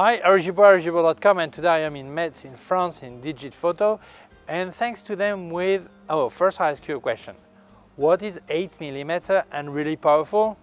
Hi, Gibaud.com, and today I am in Metz in France in Digit Photo, and thanks to them with, first I ask you a question. What is 8mm and really powerful?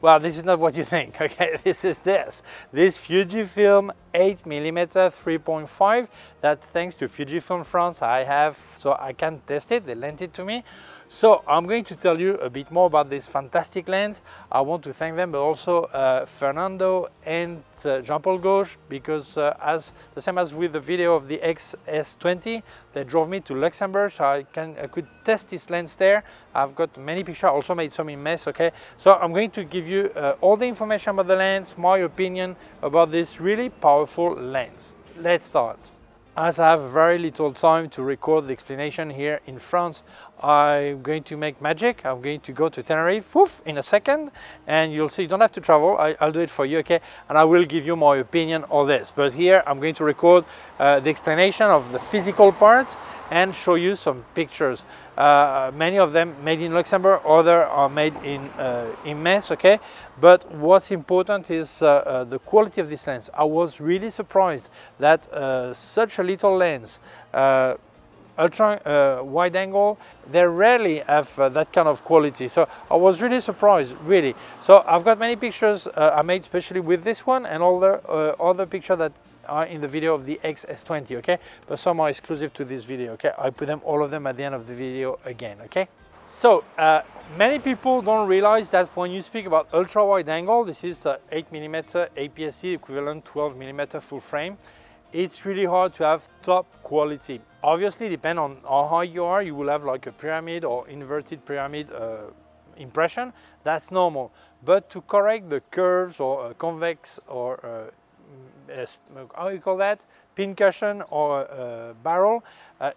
Well, this is not what you think, okay? This Fujifilm 8mm 3.5 that thanks to Fujifilm France I have, so I can test it, they lent it to me. So I'm going to tell you a bit more about this fantastic lens. I want to thank them, but also Fernando and Jean-Paul Gauche, because as the same as with the video of the XS20, they drove me to Luxembourg, so I could test this lens there. I've got many pictures, I also made some in Metz, okay? So I'm going to give you all the information about the lens, my opinion about this really powerful lens. Let's start. As I have very little time to record the explanation here in France, I'm going to make magic. I'm going to go to Tenerife in a second, and you'll see you don't have to travel. I'll do it for you, okay? And I will give you my opinion on this. But here I'm going to record the explanation of the physical part and show you some pictures. Many of them made in Luxembourg, others are made in Metz, okay? But what's important is the quality of this lens. I was really surprised that such a little lens, ultra wide angle, they rarely have that kind of quality. So I was really surprised, really. So I've got many pictures I made especially with this one and all the other pictures that are in the video of the XS20, okay? But some are exclusive to this video, okay? I put them, all of them, at the end of the video again, okay? So many people don't realize that when you speak about ultra wide angle, this is 8mm APS-C equivalent 12mm full frame. It's really hard to have top quality. Obviously, depending on how high you are, you will have like a pyramid or inverted pyramid impression. That's normal. But to correct the curves or convex or how you call that, pincushion or barrel,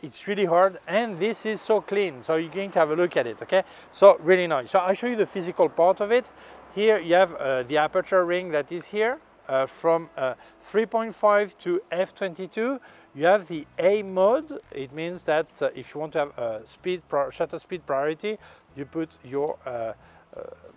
it's really hard, and this is so clean, so you're going to have a look at it, okay? So really nice. So I'll show you the physical part of it. Here you have the aperture ring that is here, from 3.5 to f22. You have the A mode. It means that if you want to have a shutter speed priority, you put your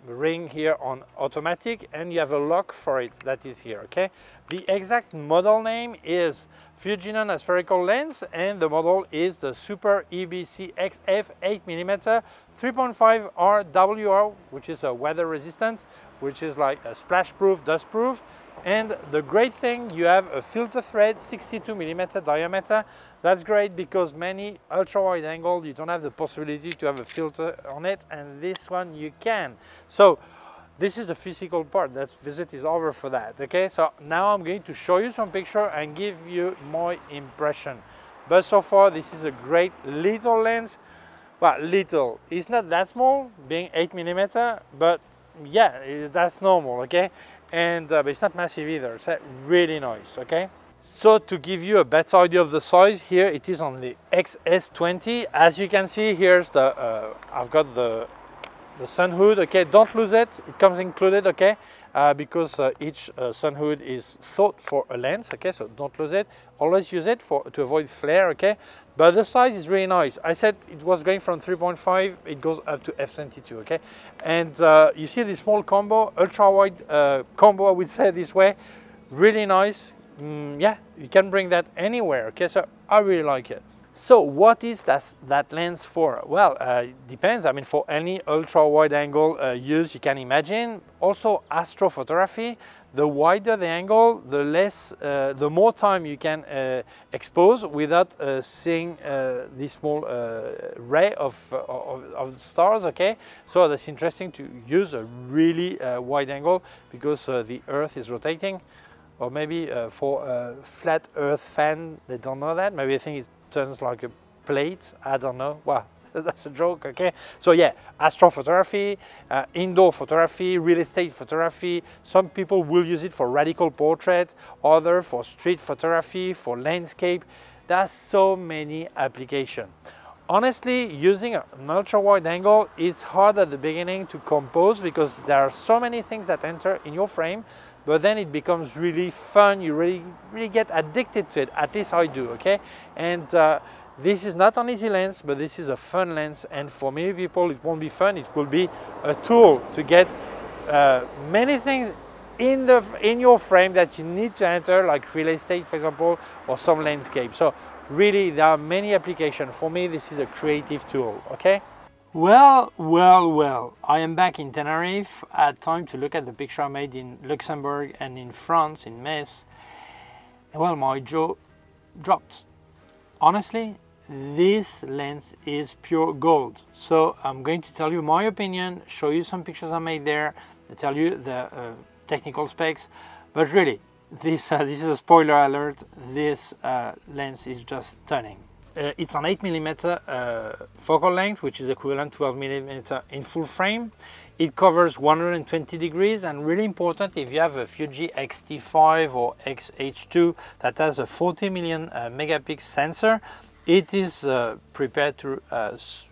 ring here on automatic, and you have a lock for it that is here, okay? The exact model name is Fujifilm spherical lens, and the model is the Super EBC XF 8mm 3.5 RWR, which is a weather resistant, which is like a splash proof, dust proof. And the great thing, you have a filter thread 62mm diameter. That's great because many ultra wide angle you don't have the possibility to have a filter on it, and this one you can. So this is the physical part. That visit is over for that, okay? So now I'm going to show you some picture and give you my impression. But so far this is a great little lens. Well, little, it's not that small being 8mm, but yeah, that's normal, okay? And but it's not massive either. It's really nice, okay? So to give you a better idea of the size, here it is on the XS20. As you can see, here's the I've got the sun hood, okay? Don't lose it, it comes included, okay? Because each sun hood is thought for a lens, okay? So don't lose it, always use it to avoid flare, okay? But the size is really nice. I said it was going from 3.5, it goes up to f22, okay? And you see this small combo, ultra wide combo, I would say this way, really nice. Yeah, you can bring that anywhere, okay? So I really like it. So what is that lens for? Well, it depends. I mean, for any ultra wide angle use you can imagine. Also astrophotography, the wider the angle, the less, the more time you can expose without seeing this small ray of stars, okay? So that's interesting to use a really wide angle because the Earth is rotating. Or maybe for a flat Earth fan, they don't know that. Maybe they think it turns like a plate. I don't know. Well, that's a joke, okay? So yeah, astrophotography, indoor photography, real estate photography. Some people will use it for radical portrait, others for street photography, for landscape. There's so many applications. Honestly, using an ultra wide angle is hard at the beginning to compose because there are so many things that enter in your frame, but then it becomes really fun. You really get addicted to it, at least I do, okay? And this is not an easy lens, but this is a fun lens, and for many people it won't be fun, it will be a tool to get many things in your frame that you need to enter, like real estate, for example, or some landscape. So really, there are many applications. For me, this is a creative tool, okay? Well, I am back in Tenerife. I had time to look at the picture I made in Luxembourg and in France, in Metz. And well, my jaw dropped. Honestly, this lens is pure gold. So I'm going to tell you my opinion, show you some pictures I made there, tell you the technical specs, but really, this is a spoiler alert, this lens is just stunning. It's an 8mm focal length, which is equivalent to 12mm in full frame. It covers 120 degrees, and really important, if you have a Fuji X-T5 or X-H2 that has a 40 million megapixel sensor, it is prepared to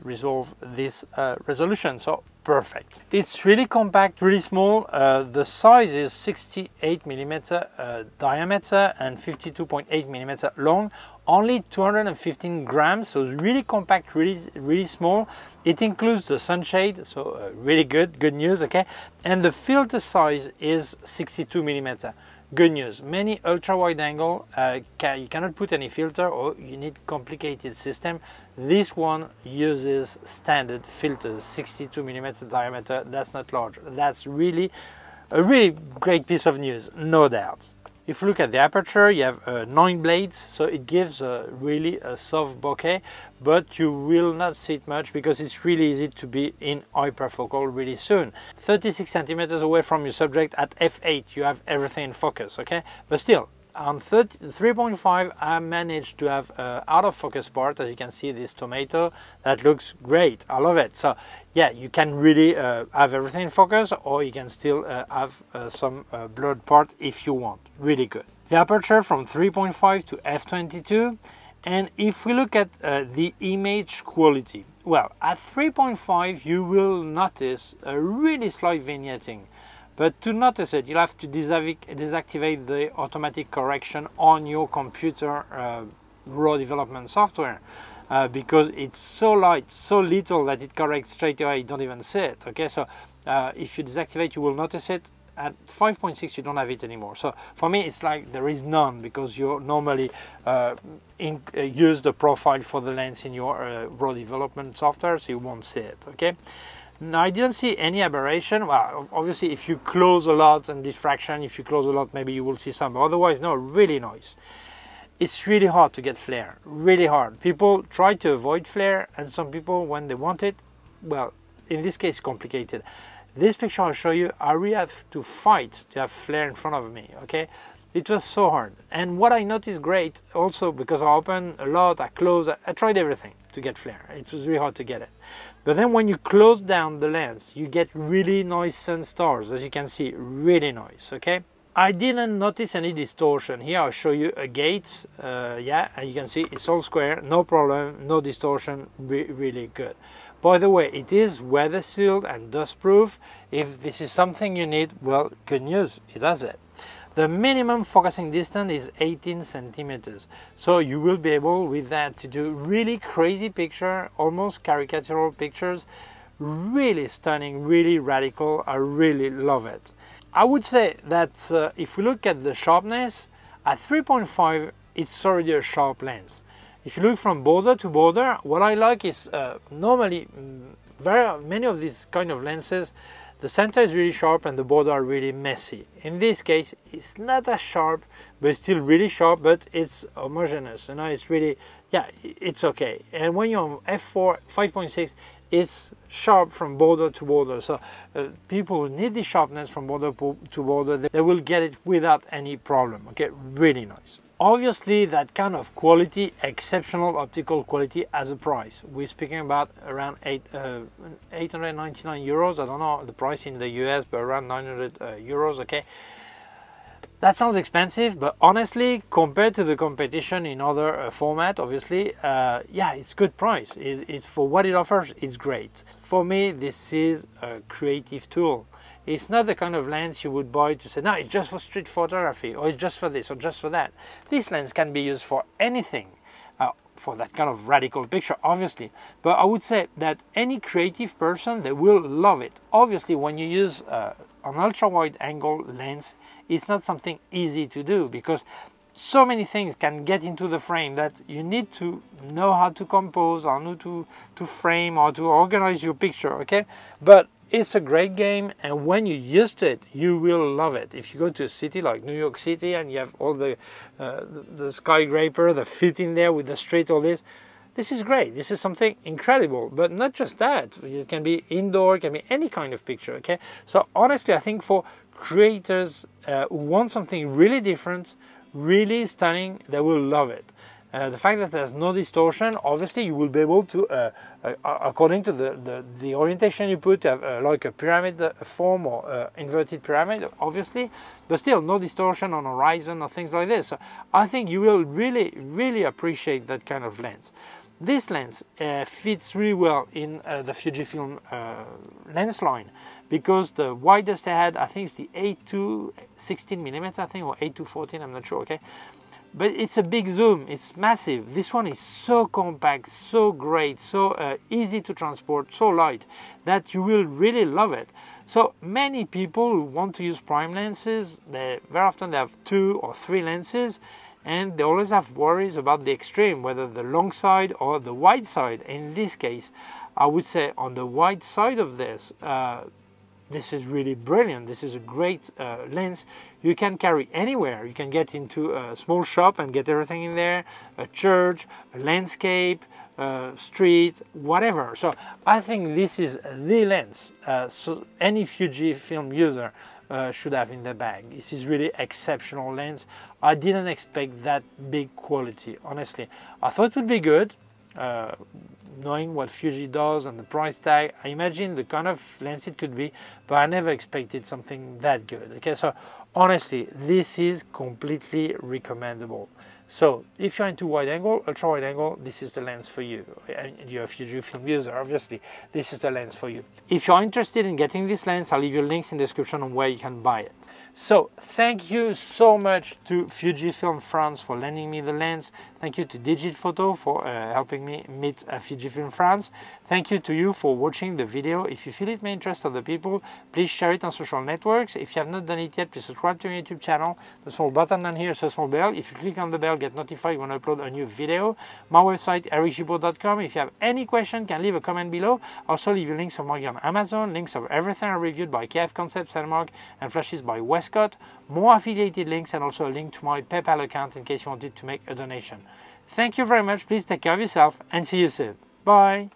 resolve this resolution, so perfect. It's really compact, really small. The size is 68mm diameter and 52.8mm long, only 215 grams, so it's really compact, really small. It includes the sunshade, so really good news, okay? And the filter size is 62mm. Good news. Many ultra wide angle you cannot put any filter, or you need complicated system. This one uses standard filters, 62mm diameter. That's not large. That's really a really great piece of news, no doubt. If you look at the aperture, you have 9 blades, so it gives really a soft bokeh, but you will not see it much because it's really easy to be in hyperfocal really soon. 36 centimeters away from your subject at f8, you have everything in focus, okay? But still, on 3.5, I managed to have out of focus part. As you can see, this tomato, that looks great. I love it. So yeah, you can really have everything in focus, or you can still have some blurred part if you want. Really good. The aperture from 3.5 to f22. And if we look at the image quality, well, at 3.5 you will notice a really slight vignetting. But to notice it, you'll have to deactivate the automatic correction on your computer raw development software because it's so light, so little that it corrects straight away, you don't even see it, okay? So if you deactivate, you will notice it. At 5.6 you don't have it anymore. So for me it's like there is none, because you normally use the profile for the lens in your raw development software, so you won't see it, okay? Now, I didn't see any aberration. Well, obviously if you close a lot and diffraction, if you close a lot, maybe you will see some, but otherwise no, really nice. It's really hard to get flare, really hard. People try to avoid flare, and some people, when they want it, well, in this case complicated. This picture I'll show you, I really have to fight to have flare in front of me, okay? It was so hard. And what I noticed great also, because I opened a lot, I closed, I tried everything to get flare. It was really hard to get it. But then when you close down the lens, you get really nice sun stars, as you can see, really nice, okay? I didn't notice any distortion. Here I'll show you a gate, yeah, and you can see it's all square, no problem, no distortion, really good. By the way, it is weather sealed and dust proof. If this is something you need, well, good news, it has it. The minimum focusing distance is 18 centimeters. So you will be able with that to do really crazy picture, almost caricatural pictures, really stunning, really radical. I really love it. I would say that if we look at the sharpness, at 3.5, it's already a sharp lens. If you look from border to border, what I like is normally very many of these kind of lenses, the center is really sharp and the border are really messy. In this case, it's not as sharp, but it's still really sharp, but it's homogeneous. You know, it's really, yeah, it's okay. And when you're on f4, 5.6, it's sharp from border to border. So people who need the sharpness from border to border, they will get it without any problem. Okay, really nice. Obviously, that kind of quality, exceptional optical quality, has a price. We're speaking about around 899 euros. I don't know the price in the US, but around 900 euros, okay? That sounds expensive, but honestly, compared to the competition in other format, obviously, yeah, it's good price. It's for what it offers, it's great. For me, this is a creative tool. It's not the kind of lens you would buy to say, no, it's just for street photography, or it's just for this, or just for that. This lens can be used for anything, for that kind of radical picture, obviously. But I would say that any creative person, they will love it. Obviously, when you use an ultra-wide angle lens is not something easy to do, because so many things can get into the frame that you need to know how to compose, or know to frame, or to organize your picture, okay? But it's a great game, and when you used it, you will love it. If you go to a city like New York City and you have all the skyscraper, the fit in there with the street, all this is great. This is something incredible. But not just that, it can be indoor, it can be any kind of picture, okay? So honestly, I think for creators who want something really different, really stunning, they will love it. The fact that there's no distortion, obviously you will be able to, according to the orientation you put, have like a pyramid form, or inverted pyramid, obviously, but still no distortion on horizon or things like this. So I think you will really appreciate that kind of lens. This lens fits really well in the Fujifilm lens line, because the widest I had, I think it's the 8-16mm, I think, or 8-14, I'm not sure, okay? But it's a big zoom, it's massive. This one is so compact, so great, so easy to transport, so light, that you will really love it. So many people who want to use prime lenses, very often they have 2 or 3 lenses, and they always have worries about the extreme, whether the long side or the wide side. In this case, I would say on the wide side of this, this is really brilliant. This is a great lens. You can carry anywhere. You can get into a small shop and get everything in there, a church, a landscape, street, whatever. So I think this is the lens so any Fujifilm user should have in their bag. This is really exceptional lens. I didn't expect that big quality, honestly. I thought it would be good, knowing what Fuji does and the price tag. I imagine the kind of lens it could be, but I never expected something that good. Okay, so honestly, this is completely recommendable. So if you're into wide angle, ultra wide angle, this is the lens for you. And you're a Fujifilm user, obviously, this is the lens for you. If you're interested in getting this lens, I'll leave you links in the description on where you can buy it. So thank you so much to Fujifilm France for lending me the lens. Thank you to Digitphoto for helping me meet Fujifilm France. Thank you to you for watching the video. If you feel it may interest other people, please share it on social networks. If you have not done it yet, please subscribe to my YouTube channel. The small button down here is a small bell. If you click on the bell, get notified when I upload a new video. My website, ericgibaud.com. If you have any question, can leave a comment below. Also leave you links of my on Amazon, links of everything I reviewed by K&F Concept, Sandmarc, and Flashes by Westcott. More affiliated links, and also a link to my PayPal account in case you wanted to make a donation. Thank you very much. Please take care of yourself and see you soon. Bye.